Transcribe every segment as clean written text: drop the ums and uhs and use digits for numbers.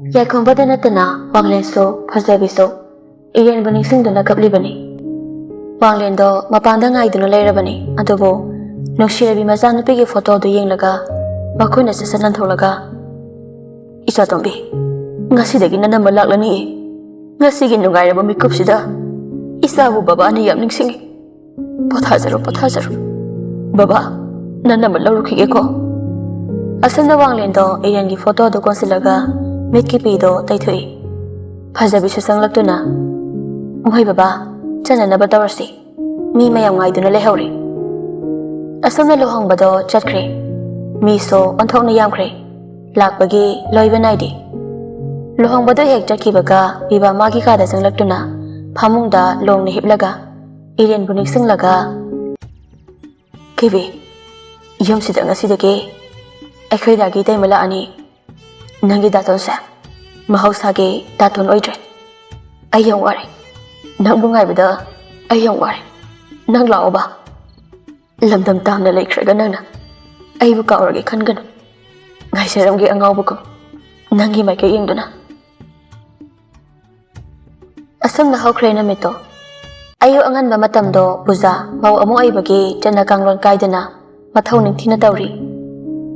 Yaikhombada natana Wanglenso Fazabiso Iren Bani Singdona Kaplibani Wanglendo Mapanda Ngaiduna Lerabani Adobo No Shirabi Mazan Pigi photo do Yinglaga Makuna Sasan Tolaga Isa Tombi Ngasidagi Nana Malaklani Ngasigi Nungairaba Mikupsida Isabu Baba ni Yamning Singi Pothazaro Baba Nana Malaruki Eko Asana Wanglendo Irengi photo do Consilaga Mitki pido taithui Fazabi susang laktuna Muhay baba Chana na batawasi Mi mayam ngaiduna lehauri Asam na lohang bado chatkri Mi so onthok na yamkri Lakbagi loiba naidi Lohang bado hek chatki baga Biba magi kada sang laktuna Phamungda long ni hiblaga Iren bunik sing laga Kibi Yom sida nga sida ki Akhoi dagi tay mala ani Nangi daton sa Mahausage daton oidre Ayong wari Nang bungay bada Ayong wari Nang lao ba Lamdam tam na laikraga nang na Ay buka oragi kan gano Ngay saramgi angaw buko Nangi may kaying duna Asam na haukray na mito Ayo angan ba matamdo buza Mau amo ay bagi Dyan naganglon kay dana Mataw ning tinatawri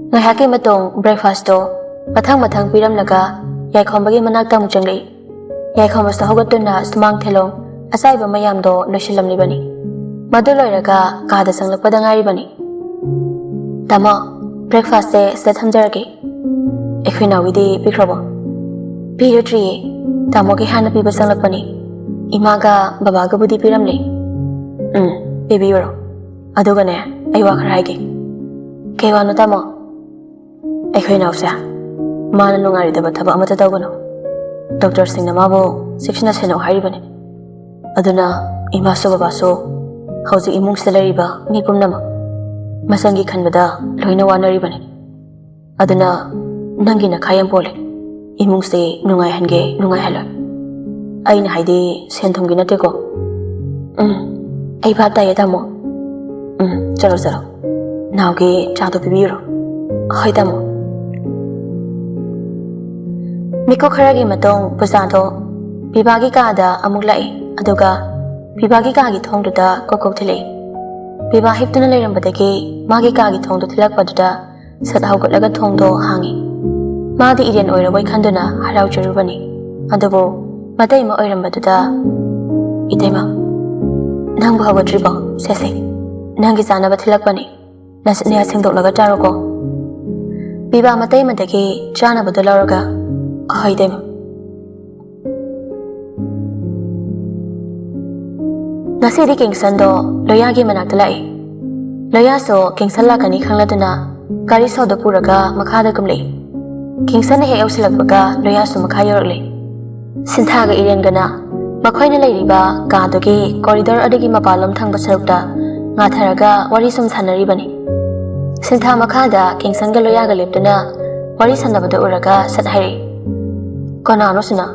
Ngay haki matong breakfast do Matang piram laga Yaikhombagi managta mujangli Yaikhombasta hogatuna sumang thelong Asaiba mayamdo noshilam libani Maduloy raga kada sanglakpada ngari bani Tama breakfast se set hamjaragi Ekhwina widi pikrabo Piyo triye Tamo ki hana piba sanglakbani Imaga babaga budi piramli Pibi yoro Adugane aywa kharaygi Kewa no tamo Ekhwina usya Mana nungari daba thaba amata tawgano Doctor sing na mabo Sikshina seno haribani Aduna imaso babaso Hauzi imung salariba Ngipum nama Masangi khanbada Loina wanaribani Aduna Nangi na kayang pole Imung se nungay hange nungay haloy Ay na haidi Senthong ginate ko Ay bata yata mo Chalo Naugi chado pibiro Hoy tamo Miko kharagi matong pusado Bibagi kada amuk lai Aduga Bibagi kagi thongduda kokok thilay Biba hiptuna layrambadagi Magi kagi thongdu thilakpaduda Sat hawgutlaga thongdo hangi Madi irian oirabay khanduna haraw charubani Adubo Matay ma oirambaduda Itayma Nang bahawadribo Sese Nangi zanaba thilakpani Nasit niya singdoklaga charoko Biba matay madagi Chana badularaga Ahoy dem Nasidi Kingsan do Loyagi managdalai Loya so Kingsan lakani khangladuna Gari so do puraga makhada kumli Kingsan he yausilagbaga Loya so makhayorli Sinthaga irian gana Makhoy na layriba Gadogi Corridor adagi mapalam thangba sarukta Ngatharaga Wari sum sanaribani Sintha makhada Kingsan ga Loya ga leptuna Wari sanabada uraga sathari Kona ano sina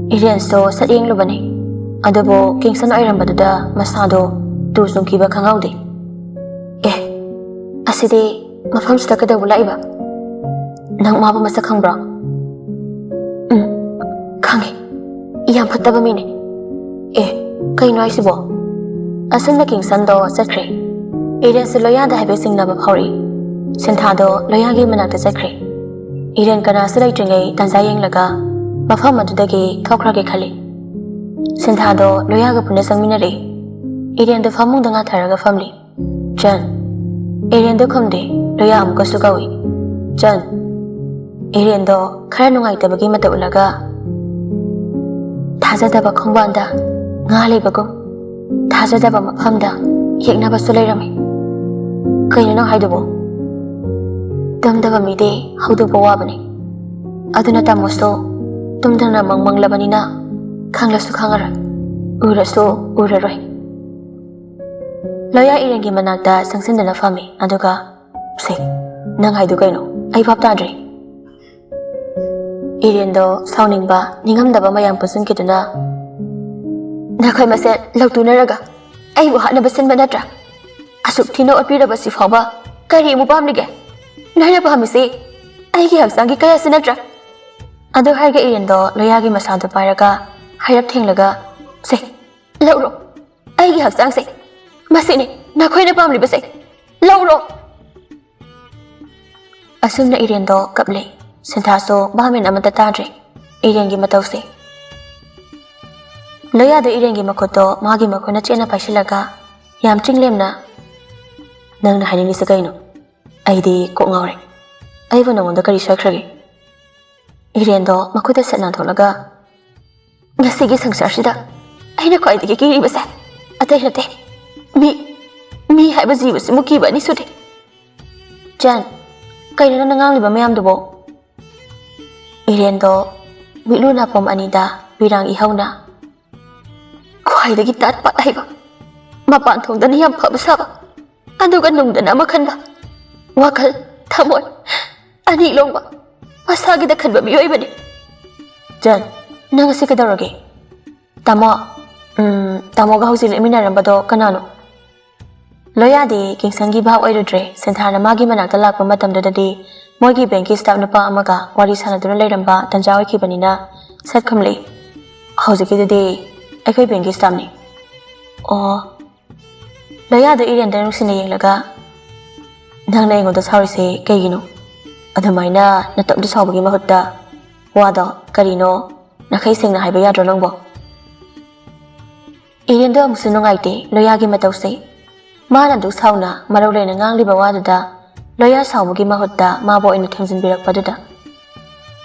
Irian so sa iyang lubani Adobo Kingsan ayrambaduda Masado Tusong kiba kangawdi Asidi Mafam sida kada wala iba Nang mapamasa kang bra Kangi Iyang pataba mini Kayo na isibo Asan na Kingsan do sakri Irian sa loyada habesing na mapawri Sintado loyagi managda sakri Iren kana silay jingay tanzayang laga Mafam adudagi thokragi khali Sinthado loyaga punasang minari Iren do famung danga tharaga famli Jan Iren do kumdi loya amuka sugawi Jan Iren do khara nungay tabagi mataulaga Thazadaba khongbanda Ngali bagum Thazadaba mafamda Yeknaba sulay rami Kaya nang haidubo Damdaba mide haudu bawabani Aduna tamosto Tumdana mangmanglabani na Khanglasu khangara Urasu uraroi Loya irengi managda sangsindana fami Aduga Sik Nang haidu kaino Ay paptadri Irendo sauningba Ningamdaba mayang pusun kituna Nakoy maset Lagtunaraga Ay buhana basin manadra Asuk tino atpiraba sifawba Kari mo pamlige Naya pahamisi, ay hapsangi kaya sinadra. Adu harga Iriendo loyagi masado pairaga hairap thenglaga se lauro aigi haksang se masini nakhoina pamli base lauro asumna Iriendo kaple senthaso bamen amata tadre Irengi matause loya de Irengi makoto magi makona chena paisilaga yam chinglemna nangna haningi sakaino aidi ko ngawre aibo nangonda kari sakrage Iriendo makuda setna tholaga ngasigi sangsarshida aina khwaidigi kiribase atai nate mi haiba jibase mukiba ni sude jan kaina nangangliba mayamdubo Iriendo miluna pom anida birang ihauna khwaidagi tat pat haiba mapan thongdani yam phaba saba aduga nungdana makhanba wakal thamoi ani longba masagi da khanba mi oibani jan nang se kadawrage tamo ga hausil eminarambado kanano loyadi kingsangi bhaw oirudre senthana magi manakta lakpa matamdadadi moigi banki staff napa amaga wari sanaduna leiramba tanja oikibanina satkamle haujikidudi aikhoi banki staff ni loyada Irienda nungsina yenglaga nangna engoda saurise kaigino adumaina natamdu saubagi mahutta wado karino nakai sengna haiba yadro nangbo Irienda amusu nungaite loyagi matause mana du sauna marolena ngangliba wadada loya saubagi mahutta mabo ina themjinbirakpaduda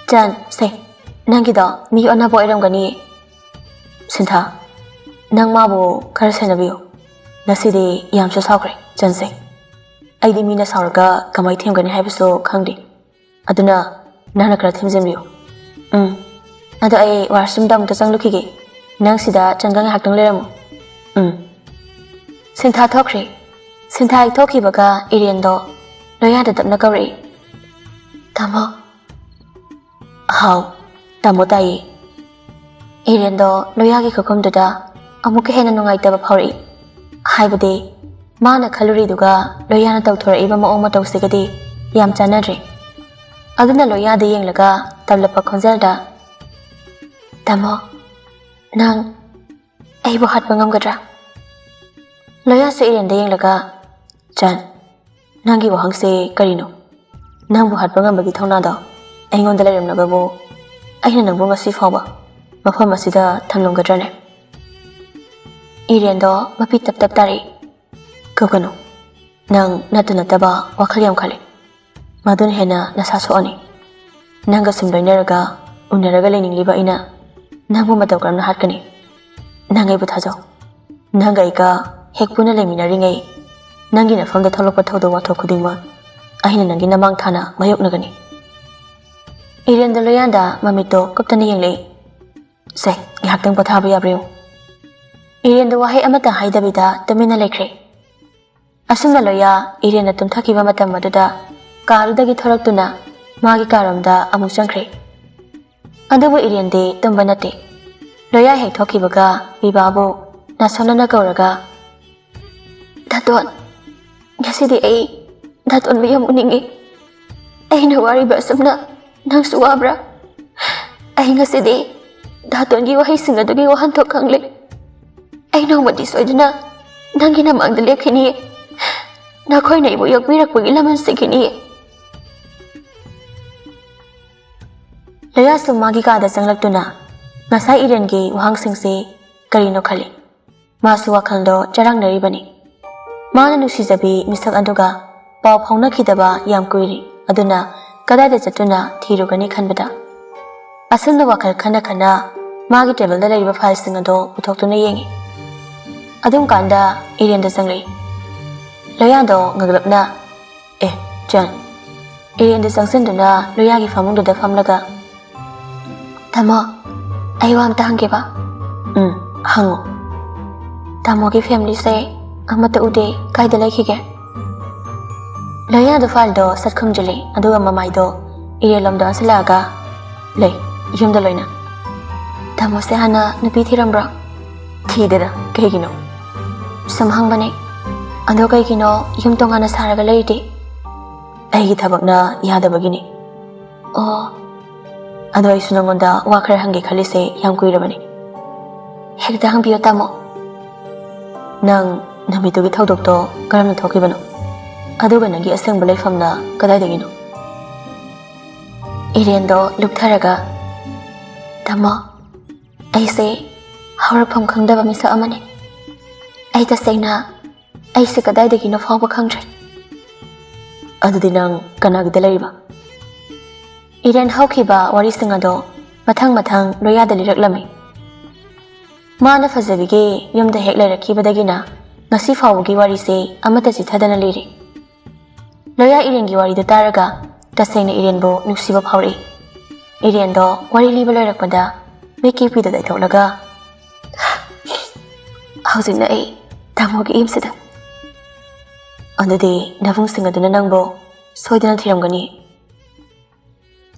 jan se nangido mi anabo iramgani sintha nang mabo khara senabiyo nasidi yamsu saukre janse aidi mina sauraga kamai themgani haibaso khangdi aduna nana khara themjinbiyo ado ai washroom dam ta changlukige nang sida changang haktang leramu sintha thokre sintha thokhibaga Iriendo loya da tapna kawri tamo hau tamo tai Iriendo loyagi khokomduda amuka hena nungaitaba phawri haibade mana khaluriduga loyana tawthoraiba maong matawsigadi yam chanadre aduna loyada yenglaga tablapa khonjalda tamo nang aibo hatpa ngamgadra loya se Irienda yenglaga jan nangi wahangse karino nangbu hatpa ngambagi thonada aingonda leremnagabu aina nangbu ngasi fawba mafam asida thamlomgadrane Iriendo mapi tap tap tari kogano nang nataba wakhal yam khale madun hena nasa soani nanga sumloinaraga unaraga leningliba ina nangbu matawkramna hatkani nangai bu thajo nangai ka hekpuna leminaringai nangi na famda tholokpa thodo wathok khudingma aina nangi namang thana mayoknagani Irienda loyanda mamito kaptani yengle se nghaktang pathaba yabriyo Irienda wahai amata haidabida tamina lekre asumna loya Irienda tumthakiba matam maduda karudagi thoraktuna magi karamda amu changkre adubu Iriende tumba nate loya hek thokibaga bibabo nasonana kauraga daton ngasidi ai daton biyam uningi aina wari basumna nang suwabra ai ngasidi daton gi wahai singadugi wahan thok khangle aina mati soiduna nangi namangda lekhini nakhoi naibo yakbirakpagi laman sikhini loya sumagi kada changlaktuna ngasai Irengi wahangsingse karino khali masu wakhaldo charangnaribani mana nusijabi misak anduga paw phaunakhidaba yam kuiri aduna kadada chatuna thirugani khanbada asunna wakhal khana magi table da laiba file sing ado uthoktuna yengi adum kanda Irienda changle loyado ngaglapna jan Irienda changsinduna loyagi famungda famlaga tamo aiwam tanggeba hango tamo gi family se amata ude kaida laikhige loyado file do satkhumjali aduga mamaido Irielomda asalaga lei yumda loina tamo se hana nupi thirambra thidera kegino samhangbane ando kaigino yumtongana saraga leiti aigi thabakna yadabagini ꯑꯗꯣ ꯑꯩꯁꯨ ꯅꯉꯣꯟꯗ ꯋꯥ ꯈꯔ ꯍꯪꯒꯦ ꯈꯜꯂꯤꯁꯦ ꯌꯥꯝ ꯀꯨꯏꯔꯕꯅꯤ ꯍꯦꯛꯇ ꯍꯪꯕꯤꯌꯣ ꯇꯥꯃꯣ ꯅꯪ ꯅꯨꯃꯤꯠꯇꯨꯒꯤ ꯊꯧꯗꯣꯛꯇꯣ ꯀꯔꯝꯅ ꯊꯣꯛꯈꯤꯕꯅꯣ ꯑꯗꯨꯒ ꯅꯪꯒꯤ ꯑꯁꯦꯡꯕ ꯂꯩꯐꯝꯅ ꯀꯗꯥꯏꯗꯒꯤꯅꯣ ꯏꯔꯦꯟꯗꯣ ꯂꯨꯞꯊꯔꯒ ꯇꯥꯃꯣ ꯑꯩꯁꯦ ꯍꯧꯔꯛꯐꯝ ꯈꯪꯗꯕ ꯃꯤꯁꯛ ꯑꯃꯅꯤ ꯑꯩ ꯇꯁꯦꯡꯅ ꯑꯩꯁꯦ ꯀꯗꯥꯏꯗꯒꯤꯅꯣ ꯐꯥꯎꯕ ꯈꯪꯗ꯭ꯔꯦ ꯑꯗꯨꯗꯤ ꯅꯪ ꯀꯅꯥꯒꯤꯗ ꯂꯩꯔꯤꯕ ꯏꯔꯦꯟ ꯍꯧꯈꯤꯕ ꯋꯥꯔꯤꯁꯤꯡ ꯑꯗꯣ ꯃꯊꯪ ꯃꯊꯪ ꯂꯣꯌꯥꯗ ꯂꯤꯔꯛꯂꯝꯃꯤ ꯃꯥꯅ ꯐꯖꯕꯤꯒꯤ ꯌꯨꯝꯗ ꯍꯦꯛ ꯂꯩꯔꯛꯈꯤꯕꯗꯒꯤꯅ ꯉꯁꯤ ꯐꯥꯎꯕꯒꯤ ꯋꯥꯔꯤꯁꯦ ꯑꯃꯠꯇ ꯆꯤꯊꯗꯅ ꯂꯤꯔꯤ ꯂꯣꯌꯥ ꯏꯔꯦꯟꯒꯤ ꯋꯥꯔꯤꯗꯨ ꯇꯥꯔꯒ ꯇꯁꯦꯡꯅ ꯏꯔꯦꯟꯕꯨ ꯅꯨꯡꯁꯤꯕ ꯐꯥꯎꯔꯛꯏ ꯏꯔꯦꯟꯗꯣ ꯋꯥꯔꯤ ꯂꯤꯕ ꯂꯣꯏꯔꯛꯄꯗ ꯃꯤꯠꯀꯤ ꯄꯤꯗ ꯇꯩꯊꯣꯛꯂꯒ ꯍꯧꯖꯤꯛꯅ ꯑꯩ ꯇꯥꯃꯣꯒꯤ ꯌꯨꯝꯁꯤꯗ ꯑꯗꯨꯗꯤ ꯅꯕꯨꯡꯁꯤꯡ ꯑꯗꯨꯅ ꯅꯪꯕꯨ ꯁꯣꯏꯗꯅ ꯊꯤꯔꯝꯒꯅꯤ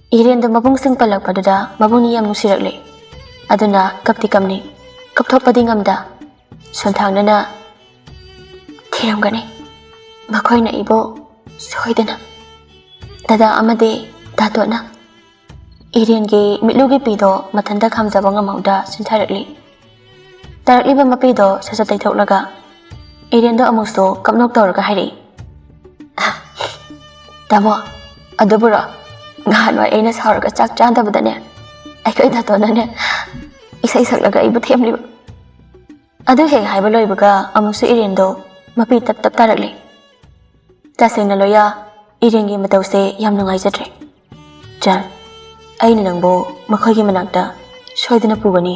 ꯏꯔꯦꯟꯗ ꯃꯕꯨꯡꯁꯤꯡ ꯄꯜꯂꯛꯄꯗꯨꯗ ꯃꯕꯨꯡꯅꯤ ꯌꯥꯝ ꯅꯨꯡꯁꯤꯔꯛꯂꯦ ꯑꯗꯨꯅ ꯀꯞꯇꯤ ꯀꯞꯅꯤ ꯀꯞꯊꯣꯛꯄꯗꯤ ꯉꯝꯗ ꯁꯣꯟꯊꯥꯡꯅꯅ ꯊꯤꯔꯝꯒꯅꯤ ꯃꯈꯣꯏꯅ 이보 소이드나 다다 아마데 다도나 이리엔게 미루기 피도 마탄다 감자방 아마우다 신타르리 따르리바 마피도 사사타이 톡라가 이리엔도 아무소 깜녹 떠르가 하리 다모 아두부라 ngahanwa aina sauraga chak chandabadane aikoi datonane isai saklaga ibu themliba adu he haiba loibaga amusu iriendo mapi tap tap tarakli tasengna loya irengi matause yam nungai jatre jan aina nangbo makhoigi manakta soidana pugani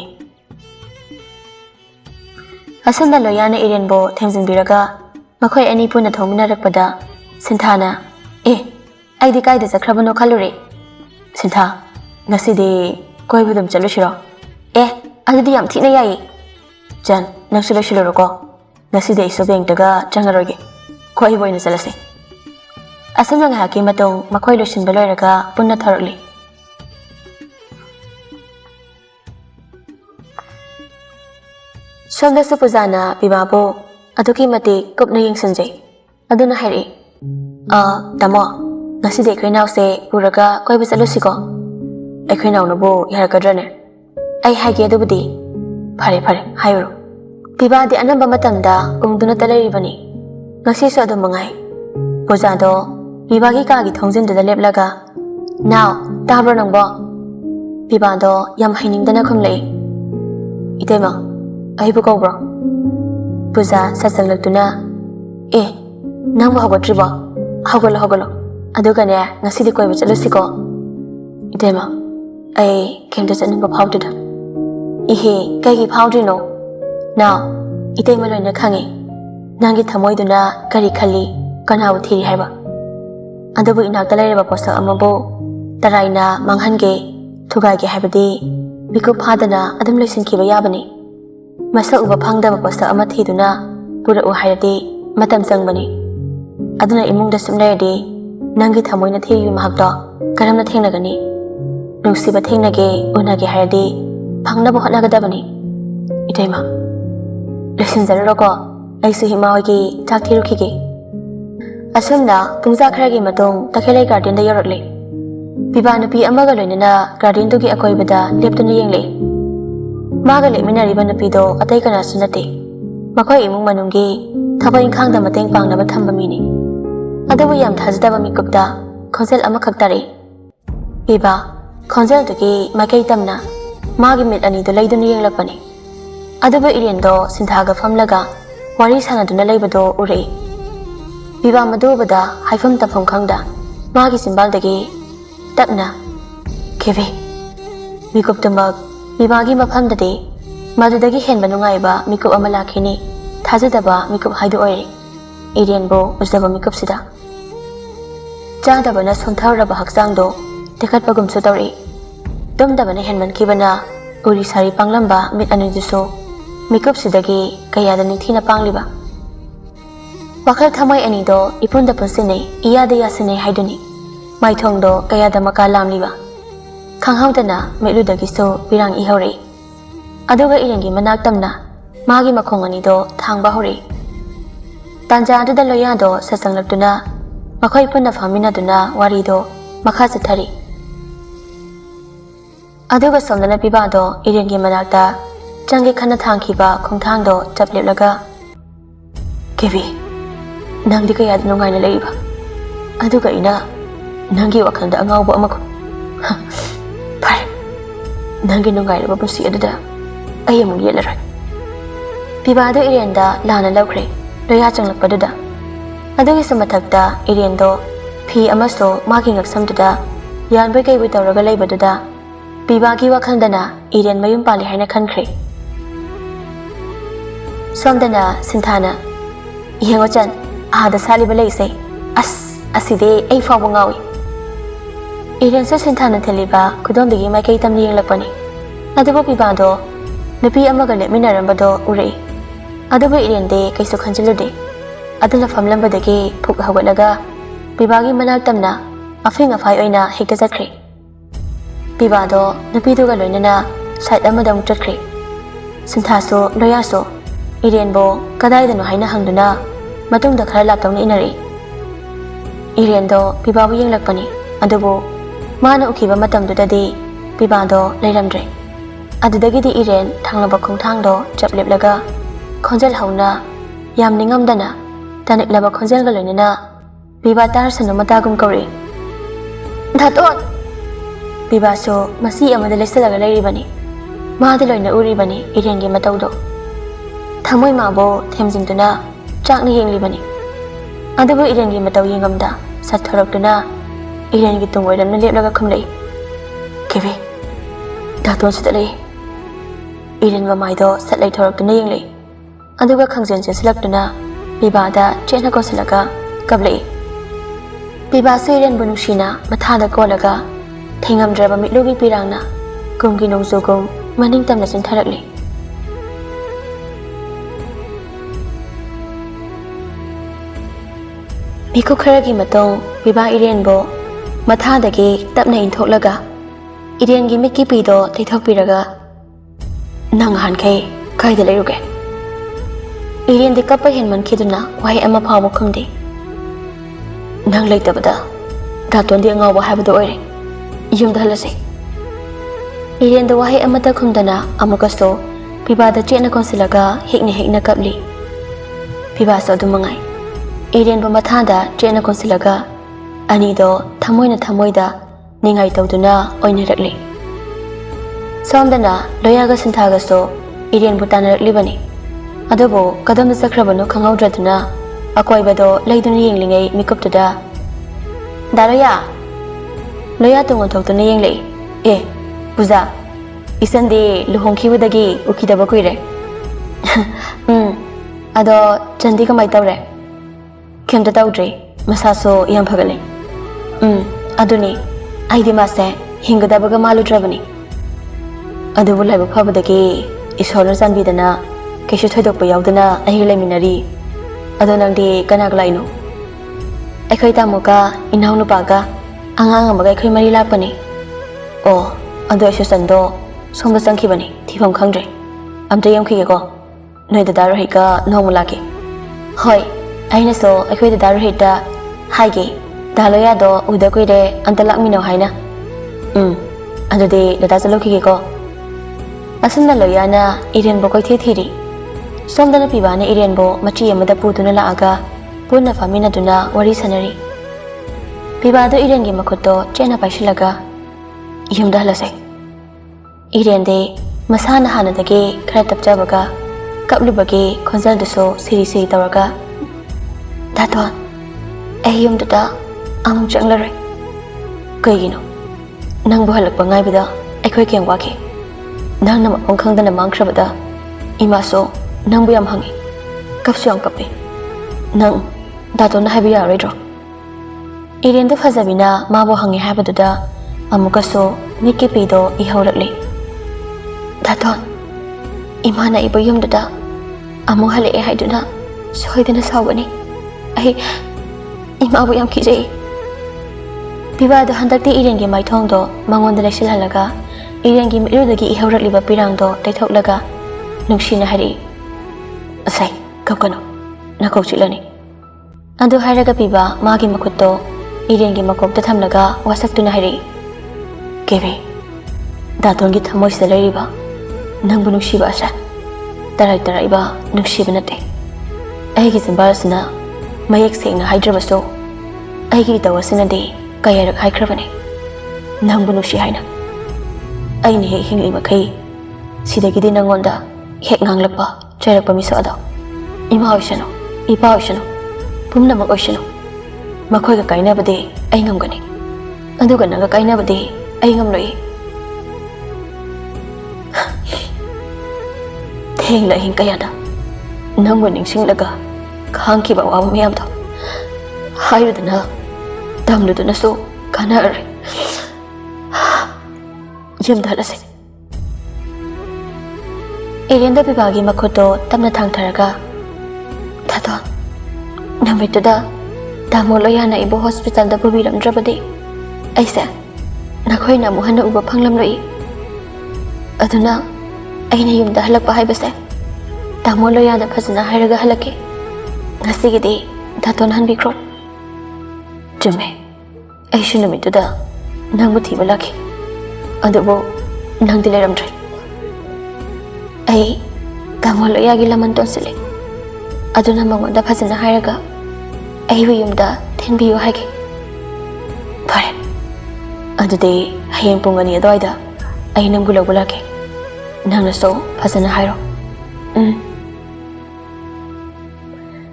asana loya na irenbo themjinbiraga makhoi ani puna thominarakpada sinthana aidi kaida chakrabano khalure sintha ngasidi koibudum chalusiro adudi yam thina yai jan nangsilo shiloroko ngasidi iso bengtaga changaroge koi boina chalase asana ngahaki matong makhoi losinba loiraga punna tharokli somdasu pujana bibabo aduki mati kupna yengsanjai aduna hairi tamo ngasidi akhoi nause puraga koiba chalusiko akhoi naunabu yarakadrane ai haige adubudi phare hayuro bibadi anamba matamda ungduna talairibani ngasi so adu mangai pujado bibagi kagi thongjinduda leplaga now tabro nangbo bibado yam hainingdana khumlei itema aibu kobro puja sasanglakuna nangbo hagotribo hagolo adugane ngasidi koiba chalusiko itema ai kemda chanba phawduda ihe kaigi phawdrino now itema loina khangi nangi thamoiduna kari khali kanabu thiri haiba adubu inakta laireba posak amabu taraina manghange thugage haibadi biku phadana adum loisinkiba yabani masa uba phangdaba posak ama thiduna pura u hairadi matam changbani aduna imungda sumlayadi nangi thamoina thiri mahakdo karamna thengnagani nungsiba thengnage unage hairadi phangnabu hotnagadabani itaima loisinjaroko aisu hima hoigi chak thirukige asumna pungja kharagi matong takhelai garden da yorakle biba napi amaga loinana garden dugi akoibada leptuna yengle maga leminari ba napi do atai kana sunate makhoi imung manunggi thabai khangda mateng pangnaba thamba mini adabu yam thajadaba mikupda khonjel ama khaktare biba khonjel dugi makai tamna magi mit ani do leiduna yenglapani adabu irendo sinthaga famlaga wari sanaduna leibado urei biba madubada haifam tafam khangda magi simbaldagi tapna keve mikup tumak bibagi mafamdade madudagi henba nungaiba mikup ama lakhini thajadaba mikup haidu oire irenbo ujaba mikup sida chadabana sontharaba hakchangdo tekhatpagumsu tawri tumdabana henman kibana uri sari panglamba mit anujuso mikup sidagi kayada nithina pangliba wakal thamai ani do ipunda punsine iyada yasine haiduni maithongdo kayada maka lamliba khanghaudana meludagi so pirang ihore aduga irengi manak tamna magi makhong ani do thangba hore tanja adu loya do sasanglaptuna makhoi punna famina duna wari do makha chathari ꯑꯗꯨꯒ ꯁꯣꯝꯗꯅ ꯄꯤꯕꯥꯗꯣ ꯏꯔꯦꯟꯒꯤ ꯃꯅꯥꯛꯇ ꯆꯪꯒꯦ ꯈꯟꯅ ꯊꯥꯡꯈꯤꯕ ꯈꯣꯡꯊꯥꯡꯗꯣ ꯆꯞ ꯂꯦꯞꯂꯒ ꯀꯦꯕꯤ ꯅꯪꯗꯤ ꯀꯌꯥꯗ ꯅꯨꯡꯉꯥꯏꯅ ꯂꯩꯔꯤꯕ ꯑꯗꯨꯒ ꯑꯩꯅ ꯅꯪꯒꯤ ꯋꯥꯈꯜꯗ ꯑꯉꯥꯎꯕ ꯑꯃ ꯐꯔꯦ ꯅꯪꯒꯤ ꯅꯨꯡꯉꯥꯏꯔꯕ ꯄꯨꯟꯁꯤ ꯑꯗꯨꯗ ꯑꯩ ꯑꯃꯨꯛ ꯌꯦꯠꯂꯔꯣꯏ ꯄꯤꯕꯥꯗꯣ ꯏꯔꯦꯟꯗ ꯂꯥꯟꯅ ꯂꯧꯈ꯭ꯔꯦ ꯂꯣꯌꯥ ꯆꯪꯂꯛꯄꯗꯨꯗ ꯑꯗꯨꯒꯤꯁꯨ ꯃꯊꯛꯇ ꯏꯔꯦꯟꯗꯣ ꯐꯤ ꯑꯃꯁꯨ ꯃꯥꯒꯤ ꯉꯛꯁꯝꯗꯨꯗ ꯌꯥꯟꯕꯣꯏ ꯀꯩꯕꯣꯏ ꯇꯧꯔꯒ ꯂꯩꯕꯗꯨꯗ ꯄꯤꯕꯥꯒꯤ ꯋꯥꯈꯜꯗꯅ ꯏꯔꯦꯟ ꯃꯌꯨꯝ ꯄꯥꯜꯂꯤ ꯍꯥꯏꯅ ꯈꯟꯈ꯭ꯔꯦ ꯁꯣꯝꯗꯅ ꯁꯤꯟꯊꯥꯅ ꯌꯦꯡꯉꯣ ꯆꯟ ꯑꯥꯗ ꯁꯥꯠꯂꯤꯕ ꯂꯩꯁꯦ ꯑꯁꯤꯗꯤ ꯑꯩ ꯐꯥꯎꯕ ꯉꯥꯎꯏ ꯏꯔꯦꯟꯁꯨ ꯁꯤꯟꯊꯥꯅ ꯊꯤꯜꯂꯤꯕ ꯈꯨꯗꯣꯝꯕꯤꯒꯤ ꯃꯥꯏꯀꯩ ꯇꯝꯅ ꯌꯦꯡꯂꯛꯄꯅꯤ ꯑꯗꯨꯕꯨ ꯄꯤꯕꯥꯗꯣ ꯅꯨꯄꯤ ꯑꯃꯒ ꯂꯦꯞꯃꯤꯟꯅꯔꯝꯕꯗꯣ ꯎꯔꯛꯏ ꯑꯗꯨꯕꯨ ꯏꯔꯦꯟꯗꯤ ꯀꯩꯁꯨ ꯈꯟꯖꯤꯜꯂꯨꯗꯦ ꯑꯗꯨꯅ ꯐꯝꯂꯝꯕꯗꯒꯤ ꯐꯨꯛ ꯍꯧꯒꯠꯂꯒ ꯄꯤꯕꯥꯒꯤ ꯃꯅꯥꯛ ꯇꯝꯅ ꯑꯐꯤꯡ ꯑꯐꯥꯏ ꯑꯣꯏꯅ ꯍꯦꯛꯇ ꯆꯠꯈ꯭ꯔꯦ ꯄꯤꯕꯥꯗꯣ ꯅꯨꯄꯤꯗꯨꯒ ꯂꯣꯏꯅꯅ ꯁꯥꯏꯠ ꯑꯃꯗ ꯑꯃꯨꯛ ꯆꯠꯈ꯭ꯔꯦ ꯁꯤꯟꯊꯥꯁꯨ ꯂꯣꯌꯥꯁꯨ ꯏꯔꯦꯟꯕꯨ ꯀꯗꯥꯏꯗꯅꯣ ꯍꯥꯏꯅ ꯍꯪꯗꯨꯅ ꯃꯇꯨꯡꯗ ꯈꯔ ꯂꯥꯞꯇꯧꯅ ꯏꯟꯅꯔꯛꯏ ꯏꯔꯦꯟꯗꯣ ꯄꯤꯕꯥꯕꯨ ꯌꯦꯡꯂꯛꯄꯅꯤ ꯑꯗꯨꯕꯨ ꯃꯥꯅ ꯎꯈꯤꯕ ꯃꯇꯝꯗꯨꯗꯗꯤ ꯄꯤꯕꯥꯗꯣ ꯂꯩꯔꯝꯗ꯭ꯔꯦ ꯑꯗꯨꯗꯒꯤꯗꯤ ꯏꯔꯦꯟ ꯊꯥꯡꯂꯕ ꯈꯣꯡꯊꯥꯡꯗꯣ ꯆꯞ ꯂꯦꯞꯂꯒ ꯈꯣꯟꯖꯦꯜ ꯍꯧꯅ ꯌꯥꯝ ꯅꯤꯡꯉꯝꯗꯅ ꯇꯅꯤꯛꯂꯕ ꯈꯣꯟꯖꯦꯜꯒ ꯂꯣꯏꯅꯅ ꯄꯤꯕꯥ ꯇꯥꯔꯁꯅꯨ ꯃꯇꯥꯒꯨꯝ ꯀꯧꯔꯛꯏ ꯙꯥꯇꯣꯟ ꯄꯤꯕꯥꯁꯨ ꯃꯁꯤ ꯑꯃꯗ ꯂꯩꯁꯤꯜꯂꯒ ꯂꯩꯔꯤꯕꯅꯤ ꯃꯥꯗꯤ ꯂꯣꯏꯅ ꯎꯔꯤꯕꯅꯤ ꯏꯔꯦꯟꯒꯤ ꯃꯇꯧꯗꯣ ꯊꯃꯣꯏ ꯃꯥꯕꯨ ꯊꯦꯝꯖꯤꯟꯗꯨꯅ ꯆꯥꯛꯅ ꯌꯦꯡꯂꯤꯕꯅꯤ ꯑꯗꯨꯕꯨ ꯏꯔꯦꯟꯒꯤ ꯃꯇꯧ ꯌꯦꯡꯉꯝꯗ ꯁꯠꯊꯣꯔꯛꯇꯨꯅ ꯏꯔꯦꯟꯒꯤ ꯇꯨꯡ ꯑꯣꯏꯔꯝꯅ ꯂꯦꯞꯂꯒ ꯈꯨꯝꯂꯛꯏ ꯀꯦꯕꯤ ꯙꯥꯇꯣꯟ ꯁꯤꯗ ꯂꯩ ꯏꯔꯦꯟ ꯃꯃꯥꯏꯗꯣ ꯁꯠ ꯂꯩꯊꯣꯔꯛꯇꯨꯅ ꯌꯦꯡꯂꯛꯏ ꯑꯗꯨꯒ ꯈꯪꯖꯦꯟ ꯆꯦꯟꯁꯤꯜꯂꯛꯇꯨꯅ ꯄꯤꯕꯥꯗ ꯆꯦꯠꯅ ꯀꯣꯟꯁꯤꯜꯂꯒ ꯀꯞꯂꯛꯏ ꯄꯤꯕꯥꯁꯨ ꯏꯔꯦꯟꯕꯨ ꯅꯨꯡꯁꯤꯅ ꯃꯊꯥꯗ ꯀꯣꯜꯂꯒ ꯊꯦꯡꯉꯝꯗ꯭ꯔꯕ ꯃꯤꯠꯂꯨꯒꯤ ꯄꯤꯔꯥꯡꯅ ꯀꯨꯝꯒꯤ ꯅꯣꯡꯖꯨꯒꯨꯝ ꯃꯅꯤꯡ ꯇꯝꯅ ꯆꯤꯟꯊꯔꯛꯂꯤ ꯃꯤꯀꯨꯞ ꯈꯔꯒꯤ ꯃꯇꯨꯡ ꯄꯤꯕꯥ ꯏꯔꯦꯟꯕꯨ ꯃꯊꯥꯗꯒꯤ ꯇꯞꯅ ꯏꯟꯊꯣꯛꯂꯒ ꯏꯔꯦꯟꯒꯤ ꯃꯤꯠꯀꯤ ꯄꯤꯗꯣ ꯇꯩꯊꯣꯛꯄꯤꯔꯒ ꯅꯪ ꯅꯍꯥꯟꯈꯩ ꯀꯥꯏꯗ ꯂꯩꯔꯨꯒꯦ ꯏꯔꯦꯟꯗꯤ ꯀꯞꯄ ꯍꯦꯟꯃꯟꯈꯤꯗꯨꯅ ꯋꯥꯍꯩ ꯑꯃ ꯐꯥꯎꯕ ꯈꯨꯝꯗꯦ ꯅꯪ ꯂꯩꯇꯕꯗ ꯙꯥꯇꯣꯟꯗꯤ ꯑꯉꯥꯎꯕ ꯍꯥꯏꯕꯗꯣ ꯑꯣꯏꯔꯦ ꯌꯨꯝꯗ ꯍꯜꯂꯁꯤ ꯏꯔꯦꯟꯗ ꯋꯥꯍꯩ ꯑꯃꯠꯇ ꯈꯨꯝꯗꯅ ꯑꯃꯨꯛꯀꯁꯨ ꯄꯤꯕꯥꯗ ꯆꯦꯠꯅ ꯀꯣꯟꯁꯤꯜꯂꯒ ꯍꯦꯛꯅ ꯍꯦꯛꯅ ꯀꯞꯂꯤ ꯄꯤꯕꯥꯁꯨ ꯑꯗꯨꯃꯉꯥꯏ ꯏꯔꯦꯟꯕꯨ ꯃꯊꯥꯗ ꯆꯦꯠꯅ ꯀꯣꯟꯁꯤꯜꯂꯒ ꯑꯅꯤꯗꯣ ꯊꯃꯣꯏꯅ ꯊꯃꯣꯏꯗ ꯅꯤꯡꯉꯥꯏ ꯇꯧꯗꯨꯅ ꯑꯣꯏꯅꯔꯛꯂꯤ ꯁꯣꯝꯗꯅ ꯂꯣꯌꯥꯒ ꯁꯤꯟꯊꯥꯒꯁꯨ ꯏꯔꯦꯟꯕꯨ ꯇꯥꯟꯅꯔꯛꯂꯤꯕꯅꯤ ꯑꯗꯨꯕꯨ ꯀꯗꯣꯝꯗ ꯆꯠꯈ꯭ꯔꯕꯅꯣ ꯈꯪꯍꯧꯗ꯭ꯔꯗꯨꯅ ꯑꯀꯣꯏꯕꯗꯣ ꯂꯩꯗꯨꯅ ꯌꯦꯡꯂꯤꯉꯩ ꯃꯤꯀꯨꯞꯇꯨꯗ ꯗꯥ ꯂꯣꯌꯥ ꯇꯨꯡ ꯑꯣꯟꯊꯣꯛꯇꯨꯅ ꯌꯦꯡꯂꯛꯏ ꯑꯦ ꯄꯨꯖꯥ ꯏꯆꯟꯗꯤ ꯂꯨꯍꯣꯡꯈꯤꯕꯗꯒꯤ ꯎꯈꯤꯗꯕ ꯀꯨꯏꯔꯦ ꯑꯗꯣ ꯆꯟꯗꯤ ꯀꯃꯥꯏ ꯇꯧꯔꯦ ꯀꯩꯝꯇ ꯇꯧꯗ꯭ꯔꯤ ꯃꯁꯥꯁꯨ ꯌꯥꯝ ꯐꯒꯠꯂꯦ ꯑꯗꯨꯅꯤ ꯑꯩꯗꯤ ꯃꯥꯁꯦ ꯍꯤꯡꯒꯗꯕꯒ ꯃꯥꯜꯂꯨꯗ꯭ꯔꯕꯅꯤ ꯑꯗꯨꯕꯨ ꯂꯥꯏꯕꯛ ꯐꯕꯗꯒꯤ ꯏꯁꯣꯔꯅ ꯆꯥꯟꯕꯤꯗꯅ ꯀꯩꯁꯨ ꯊꯣꯏꯗꯣꯛꯄ ꯌꯥꯎꯗꯅ ꯑꯩꯒ ꯂꯩꯃꯤꯟꯅꯔꯤ ꯑꯗꯣ ꯅꯪꯗꯤ ꯀꯅꯥꯒ ꯂꯥꯛꯏꯅꯣ ꯑꯩꯈꯣꯏ ꯇꯥꯃꯣꯒ ꯏꯅꯥꯎꯅꯨꯄꯥꯒ ꯑꯉꯥꯡ ꯑꯃꯒ ꯑꯩꯈꯣꯏ ꯃꯔꯤ ꯂꯥꯛꯄꯅꯤ ꯑꯣ ꯑꯗꯣ ꯑꯩꯁꯨ ꯆꯟꯗꯣ ꯁꯣꯝꯗ ꯆꯪꯈꯤꯕꯅꯤ ꯊꯤꯐꯝ ꯈꯪꯗ꯭ꯔꯦ ꯑꯝꯇ ꯌꯦꯡꯈꯤꯒꯦꯀꯣ ꯅꯣꯏ ꯗꯗꯥ ꯔꯣꯍꯤꯠꯀ ꯅꯣꯡꯃ ꯂꯥꯛꯀꯦ ꯍꯣꯏ ꯑꯩꯅꯁꯨ ꯑꯩꯈꯣꯏ ꯗꯗꯥ ꯔꯣꯍꯤꯠꯇ ꯍꯥꯏꯒꯦ ꯗꯥ ꯂꯣꯌꯥꯗꯣ ꯎꯗ ꯀꯨꯏꯔꯦ ꯑꯝꯇ ꯂꯥꯛꯃꯤꯟꯅꯧ ꯍꯥꯏꯅ ꯑꯗꯨꯗꯤ ꯗꯗꯥ ꯆꯠꯂꯨꯈꯤꯒꯦꯀꯣ ꯑꯁꯨꯝꯅ ꯂꯣꯌꯥꯅ ꯏꯔꯦꯟꯕꯨ ꯀꯣꯏꯊꯤ ꯊꯤꯔꯤ ꯁꯣꯝꯗꯅ ꯄꯤꯕꯥꯅ ꯏꯔꯦꯟꯕꯨ ꯃꯆꯤ ꯑꯃꯗ ꯄꯨꯗꯨꯅ ꯂꯥꯛꯑꯒ ꯄꯨꯟꯅ ꯐꯝꯃꯤꯟꯅꯗꯨꯅ ꯋꯥꯔꯤ ꯁꯥꯟꯅꯔꯤ ꯄꯤꯕꯥꯗꯣ ꯏꯔꯦꯟꯒꯤ ꯃꯈꯨꯠꯇꯣ ꯆꯦꯠꯅ ꯄꯥꯏꯁꯤꯜꯂꯒ ꯌꯨꯝꯗ ꯍꯜꯂꯁꯦ ꯏꯔꯦꯟꯗꯤ ꯃꯁꯥꯅ ꯍꯥꯟꯅꯗꯒꯤ ꯈꯔ ꯇꯞꯆꯕꯒ ꯀꯞꯂꯨꯕꯒꯤ ꯈꯣꯟꯖꯦꯜꯗꯨꯁꯨ ꯁꯤꯔꯤ ꯁꯤꯔꯤ ꯇꯧꯔꯒ ꯙꯥꯇꯣꯟ ꯑꯩ ꯌꯨꯝꯗꯨꯗ ꯑꯃꯨꯛ ꯆꯪꯂꯔꯣꯏ ꯀꯩꯒꯤꯅꯣ ꯅꯪꯕꯨ ꯍꯜꯂꯛꯄ ꯉꯥꯏꯕꯗ ꯑꯩꯈꯣꯏ ꯀꯌꯥꯝ ꯋꯥꯈꯤ ꯅꯪꯅ ꯃꯐꯝ ꯈꯪꯗꯅ ꯃꯥꯡꯈ꯭ꯔꯕꯗ ꯏꯃꯥꯁꯨ ꯅꯪꯕꯨ ꯌꯥꯝ ꯍꯪꯉꯤ ꯀꯞꯁꯨ ꯌꯥꯝ ꯀꯞꯄꯤ ꯅꯪ ꯙꯥꯇꯣꯟꯅ ꯍꯥꯏꯕ ꯌꯥꯔꯣꯏꯗ꯭ꯔꯣ ꯏꯔꯦꯟꯗ ꯐꯖꯕꯤꯅ ꯃꯥꯕꯨ ꯍꯪꯉꯤ ꯍꯥꯏꯕꯗꯨꯗ ꯑꯃꯨꯛꯀꯁꯨ ꯃꯤꯠꯀꯤ ꯄꯤꯗꯣ ꯏꯍꯧꯔꯛꯂꯤ ꯙꯥꯇꯣꯟ ꯏꯃꯥꯅ ꯑꯩꯕꯨ ꯌꯨꯝꯗꯨꯗ ꯑꯃꯨꯛ ꯍꯜꯂꯛꯑꯦ ꯍꯥꯏꯗꯨꯅ ꯁꯣꯏꯗꯅ ꯁꯥꯎꯒꯅꯤ ꯑꯩ ꯏꯃꯥꯕꯨ ꯌꯥꯝ ꯀꯤꯖꯩ ꯄꯤꯕꯥꯗꯣ ꯍꯟꯗꯛꯇꯤ ꯏꯔꯦꯟꯒꯤ ꯃꯥꯏꯊꯣꯡꯗꯣ ꯃꯉꯣꯟꯗ ꯂꯩꯁꯤꯜꯍꯜꯂꯒ ꯏꯔꯦꯟꯒꯤ ꯃꯤꯠꯂꯨꯗꯒꯤ ꯏꯍꯧꯔꯛꯂꯤꯕ ꯄꯤꯔꯥꯡꯗꯣ ꯇꯩꯊꯣꯛꯂꯒ ꯅꯨꯡꯁꯤꯅ ꯍꯥꯏꯔꯛꯏ ꯑꯁꯥꯏ ꯀꯞꯀꯅꯨ ꯅꯀꯣꯛ ꯆꯤꯛꯂꯅꯤ ꯑꯗꯨ ꯍꯥꯏꯔꯒ ꯄꯤꯕꯥ ꯃꯥꯒꯤ ꯃꯈꯨꯠꯇꯣ ꯏꯔꯦꯟꯒꯤ ꯃꯀꯣꯛꯇ ꯊꯝꯂꯒ ꯋꯥꯁꯛꯇꯨꯅ ꯍꯥꯏꯔꯛꯏ ꯀꯦꯕꯤ Datongi thamoisida leiriba nangbu nungsiba ase tarai taraiba nungsiba nate aigi simbarasina mayek sengna haidrabaso aigi tawasinadi kayarak haikrabane nangbu nungsi haina aini he hingli makai sidagidi nangonda hek nganglakpa chairakpa miso ado ima oishano ipa oishano pumnamak oishano makoiga kainabadi ai ngamgani aduga naga kainabadi ai ngamloi Hingla hing kayada nangbu ningsinglaga khangkiba wawa miyamdo hairudana damluduna so kanare yamdalase Irienda bibagi makoto tamna thangtharaga Dato namituda damo loyana ibo hospital da pubiramdrabadi aise nakhoina muhana uba phanglamloi aduna aina yumda halakpa haibase tamo loyada phasana hairaga halake ngasigidi daton hanbikro jume aishu numituda nangbu thiba laki adubo nangdi leramdre ai tamo loyagi laman tonsile aduna mangonda phasana hairaga aibu yumda thenbiyo haige fare adude hayeng pungani adoida ai nangbu lagbu laki Nangna so phasana hairo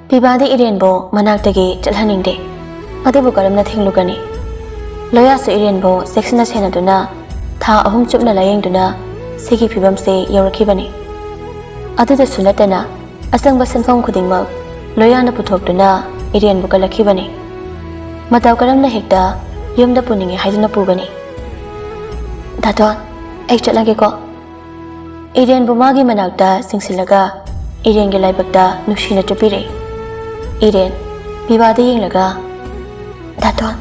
Pibadi Irienbo manaktagi chalhaningde adubu karamna thinglugani Loya su Irienbo seksina senaduna tha ahum chupna layengduna sigi phibamse yawrakhibani aduda sunatana asangba sanfam khudingma loyana puthokduna Irienbo kalakhibani mataw karamna hekta yumda puninge haiduna pugani Dato ek chalage ko Irian bumagi manakta singsilaga Irian ge laibakta nushina tupire Irian bibada yenglaga Daton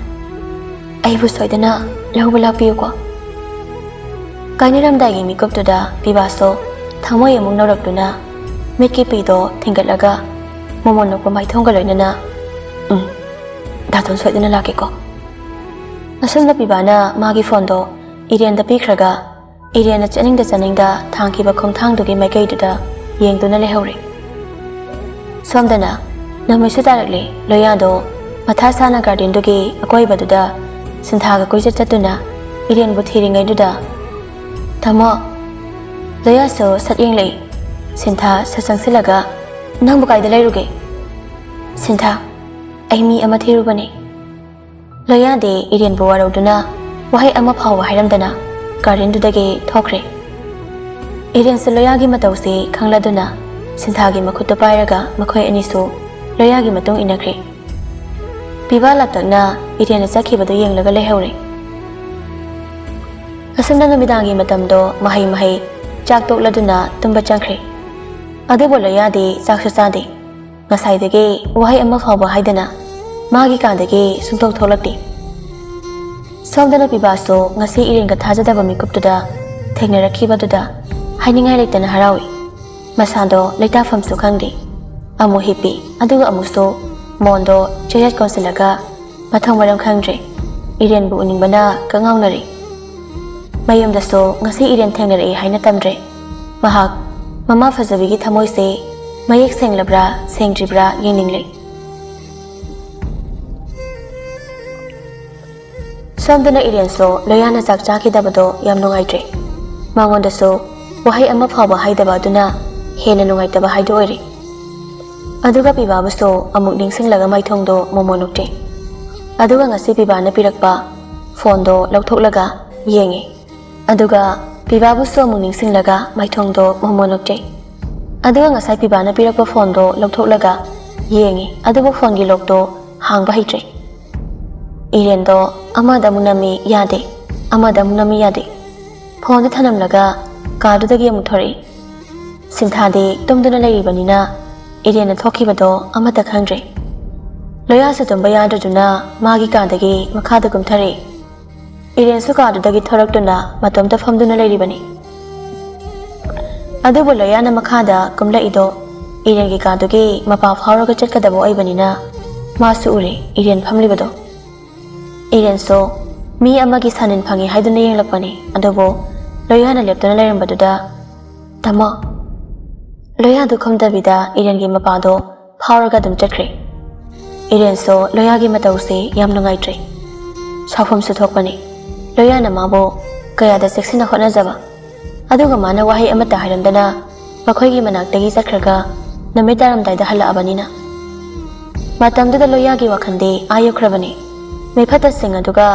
aibu soidana lawba lakpiyo ko kainiramdagi mikuptuda bibaso thangmoy amung nawrakduna mitki pido thingatlaga momon nokpa maithongga loinana Daton soidana lake ko asumna bibana magi fondo Irian da pikhraga Iriana chaningda thangkiba khongthangdugi maikaiduda yengduna lehore somdana namaisu tarakle loyado mathasana garden dugi akoibaduda sinthaga koija chatuna Irian bu thiringai thamo loyaso satyengli sintha sasangsilaga nangbu kaida leiruge sintha aimi ama thirubani loyade Irian bu warauduna wahai ama phawa hairamdana Garden dudagi thokre Irian se loyagi matawse khangladuna sinthagi makhutta pairaga makhoi anisu loyagi matung inakre Biwala takna Irian sakhibadu yenglaga lehore Asumna numidangi matamdo mahai chak tokladuna tumba changkre adubo loyadi chaksu chade ngasaidagi wahai ama phawba haidana magi kandagi sungthok tholakti Somdana bibaso ngasi Irian ka thajadaba mikuptuda thengnarakhibaduda hainingai leitana harawi masando leitafamsu khangdi amu hipi aduga amuso mondo chayat konsilaga mathang maram khangdre Irian bu uningbana kangawnari mayamdaso ngasi Irian thengnarai haina tamdre mahak mama fazabigi thamoise mayek senglabra sengdribra yengningle Somdana Irian so loyana chak chakidabado yam nungaidre mangonda so wahai ama phawba haidaba duna hena nungaitaba haido oire aduga pibabu so amuk ningsinglaga maithongdo momonukte aduga ngasi pibana pirakpa fondo lauthoklaga yenge aduga pibabu so amuk ningsinglaga maithongdo momonukte aduga ngasai pibana pirakpa fondo lauthoklaga yenge adubu phongi lokto hangba haitre Irian do amada munami yade phone thanamlaga kadudagi amuthori sinthade tumduna leiribanina Irian thokibado amata khangre loya sa tumba yadrujuna magi kadagi makhada gumthare Irian su kadudagi thoraktuna matomta famduna leiribani adubu loyana makhada kumla ido Irian gi kadugi mapa phawraga chatkadabo aibanina masu ure Irian phamlibado Irian so mi amagi sanin phangi haiduna yenglakpani adubo Loyana leptuna lerambadudha Tamo Loya du khomdabida Iren gi mapado phawraga dum chakre Iren so Loya gi matause yam nungai tre Safam su thokpani Loyana mabo kaya da seksina hotnajaba aduga mana wahi amata hairamdana makhoi gi manaktagi chakraga namitaramdaida halaabanina matamdada Loya gi wakhande ayokrabani mephata sing aduga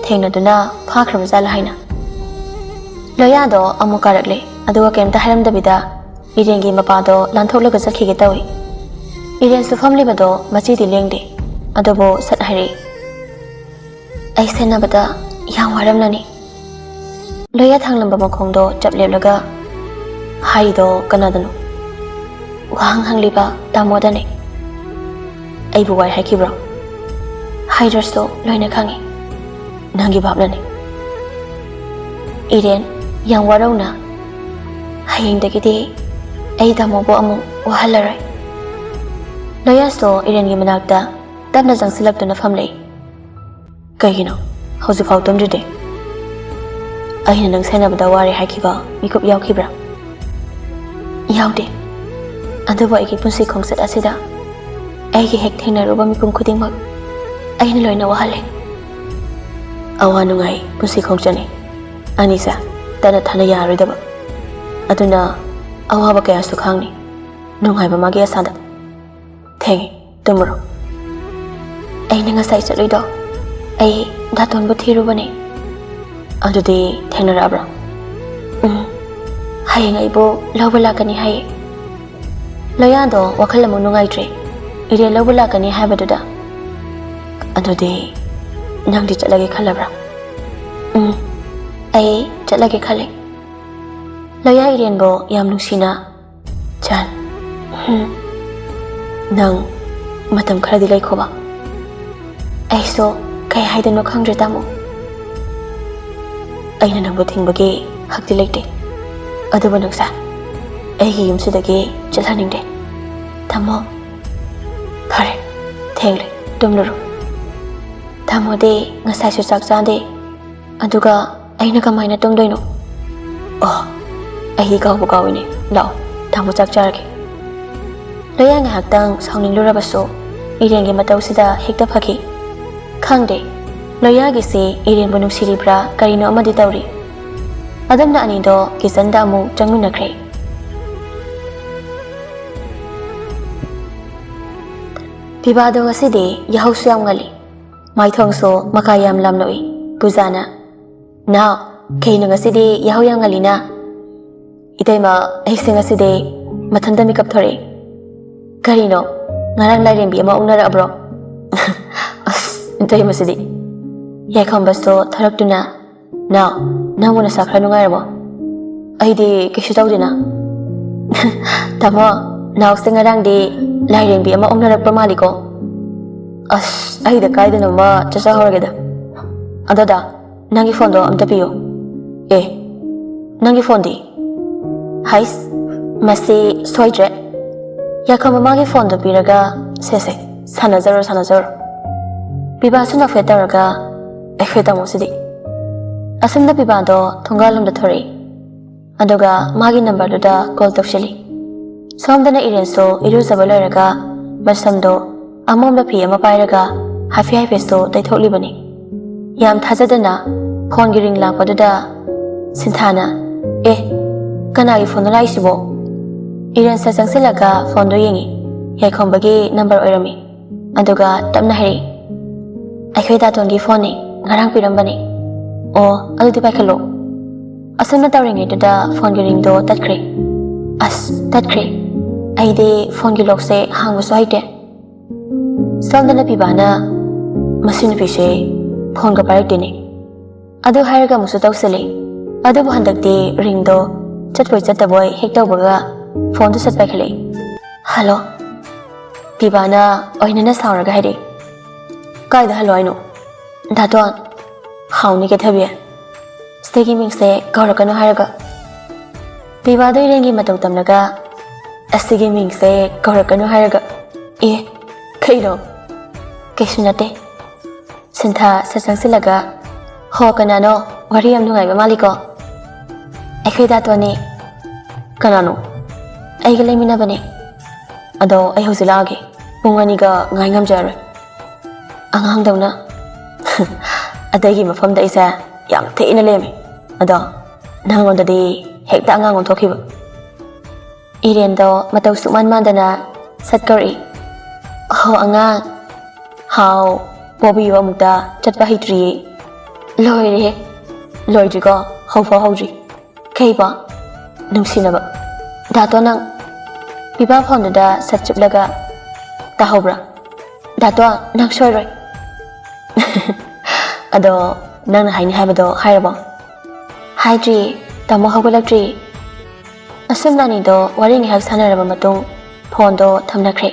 thengnaduna phakrabajala haina Loya do amukarakle aduga kemta hairamdabida Iren gi mapado lantholaga chakhige tawi Iren su famlibado machidi lengde adubo sat hairi ai senabada yang waramnani Loya thanglamba makhongdo chapleblaga haido kanadano wang hangliba tamodane aibu wai hakibro haidrasto loina khangi nangi babnani Iren yang warauna hayingdagidi ai tamobo amu wahalarai Loya so Iren gi manakta tapna jangsilaptuna famlei kaigino hausi phau tomjide aina nang senabada wari hakiba mikup yaukibra yaude aduba igi punsi khongsat asida aigi hek thengnaruba mipum khudingmak aina loina wahale awanungai punsi khongchani anisa tana thana yaroidaba aduna awaba kaya su khangni nungaiba magi asada thengi tumro aina ngasai chatloido ai datonbu thirubani adudi thengnarabra hayeng aibo lawba lakani haye Loya do wakhal amu nungai tre Iren lawba lakani haibaduda adudi nangdi chatlage khalabra ai chatlage khale Loya Iren bo yam nungsina chan nang matam kharadi laikhoba ai so kai haidano khangre tamo aina nangbu thingbagi hakti leite aduba nangsa aigi yumsidagi chalhaningde tamo phare thengle tumluru tamo de ngasai su chak chande aduga aina kamaina tungdoino oh aigi kawbu kawini law tamo chak charage Loya ngahaktang sauninglurabaso Iren gi matawsida hekta phaki khangde Loya gi se Iren bu nungsiribra karino amadi tawri adamna ani do kisanda amu changminakre Pibado ngasidi yahausu yam ngali maithongso makayam lamloi pujana now kaino ngasidi yahau yam ngali na itaima aise ngasidi mathanda mikap thore karino ngarang lairembi ama ungnara abro Intai masidi Yakhombasto tharaptuna Now Nanguna sakra nungairamo Aidi kishu tawdina Tamo Now singarang di Lairengbi ama ongnarakpa maliko As Aida kaidana ma chasa horageda Adada Nangi phone do amta piyo Nangi phone di Hais Masi soidre Yakhomba magi phone do piraga Sese Sanazaro Piba suna fetaraga Efeta musidi Asamda piba do Thongalum da thori Aduga magi number do da call tawshili Somdana Iren so iruzabaloiraga Basamdo Amom da piya mapairaga Hafi haifesto daithokli bani Yam thajadana Phone giring lakpa do da Sinthana Kanagi phone do laisibo Iren sa jangsilaga phone do yengi Yakhombagi number oirami Aduga tapna hari Akhoi datongi phone ni ngarang pirambani adudi paikalo asamna tawringe da phone gi ring do tatkre tatkre aide phone gi lock se hangbu so haite samdana pibana masin pise phone ga parai tene adu hairaga musu tawsele adu handakte ring do chatpoi chataboy hektaw baga phone do sat paikhale hello pibana oinana sauraga haide Kaida halo aino Dadwan Hauni ke thabiya Stegi mingse kaurakano haraga Pibado irengi matau tamlaga Stegi mingse kaurakano haraga Kaino Kesunate Sintha sasangsilaga Ho kanano Wari am nungai ba maliko ꯑꯩꯈꯣꯏ ꯗꯥꯇꯣꯅꯤ ꯀꯅꯥꯅꯣ ꯑꯩꯒ ꯂꯩꯃꯤꯟꯅꯕꯅꯤ ꯑꯗꯣ ꯑꯩ ꯍꯧꯖꯤꯛ ꯂꯥꯛꯑꯒꯦ ꯄꯨꯡ 2ꯒ ꯉꯥꯏ ꯉꯝꯖꯔꯣꯏ ꯑꯉꯥꯡꯗꯧꯅ ꯑꯇꯩꯒꯤ ꯃꯐꯝꯗ ꯑꯩꯁꯦ ꯌꯥꯝ ꯊꯤꯅ ꯂꯦꯝꯃꯤ ꯑꯗꯣ ꯅꯪꯉꯣꯟꯗꯗꯤ ꯍꯦꯛꯇ ꯑꯉꯥꯡ ꯑꯣꯟꯊꯣꯛꯈꯤꯕ ꯏꯔꯦꯟꯗꯣ ꯃꯇꯧ ꯁꯨꯛꯃꯥꯟ ꯃꯥꯟꯗꯅ ꯁꯠ ꯀꯧꯔꯛꯏ ꯍꯣ ꯑꯉꯥꯡ ꯍꯥꯎ ꯄꯣꯕꯤꯌꯨ ꯑꯃꯨꯛꯇ ꯆꯠꯄ ꯍꯩꯇ꯭ꯔꯤꯌꯦ ꯂꯣꯏꯔꯦꯍꯦ ꯂꯣꯏꯗ꯭ꯔꯤꯀꯣ ꯍꯧꯐꯥꯎ ꯍꯧꯗ꯭ꯔꯤ ꯀꯩꯕꯣ ꯅꯨꯡꯁꯤꯅꯕ ꯗꯥꯇꯣ ꯅꯪ ꯄꯤꯄꯥ ꯐꯣꯟꯗꯨꯗ ꯁꯠ ꯆꯨꯞꯂꯒ ꯇꯥꯍꯧꯕ꯭ꯔꯥ ꯗꯥꯇꯣ ꯅꯪ ꯁꯣꯏꯔꯣꯏ ꯑꯗꯣ ꯅꯪꯅ ꯍꯥꯏꯅꯤ ꯍꯥꯏꯕꯗꯣ ꯍꯥꯏꯔꯕꯣ ꯍꯥꯏꯗ꯭ꯔꯤ ꯇꯥꯃꯣ ꯍꯧꯒꯠꯂꯛꯇ꯭ꯔꯤ ꯑꯁꯨꯝꯅ ꯑꯅꯤꯗꯣ ꯋꯥꯔꯤ ꯉꯥꯏꯍꯥꯛ ꯁꯥꯟꯅꯔꯕ ꯃꯇꯨꯡ ꯐꯣꯟꯗꯣ ꯊꯝꯅꯈ꯭ꯔꯦ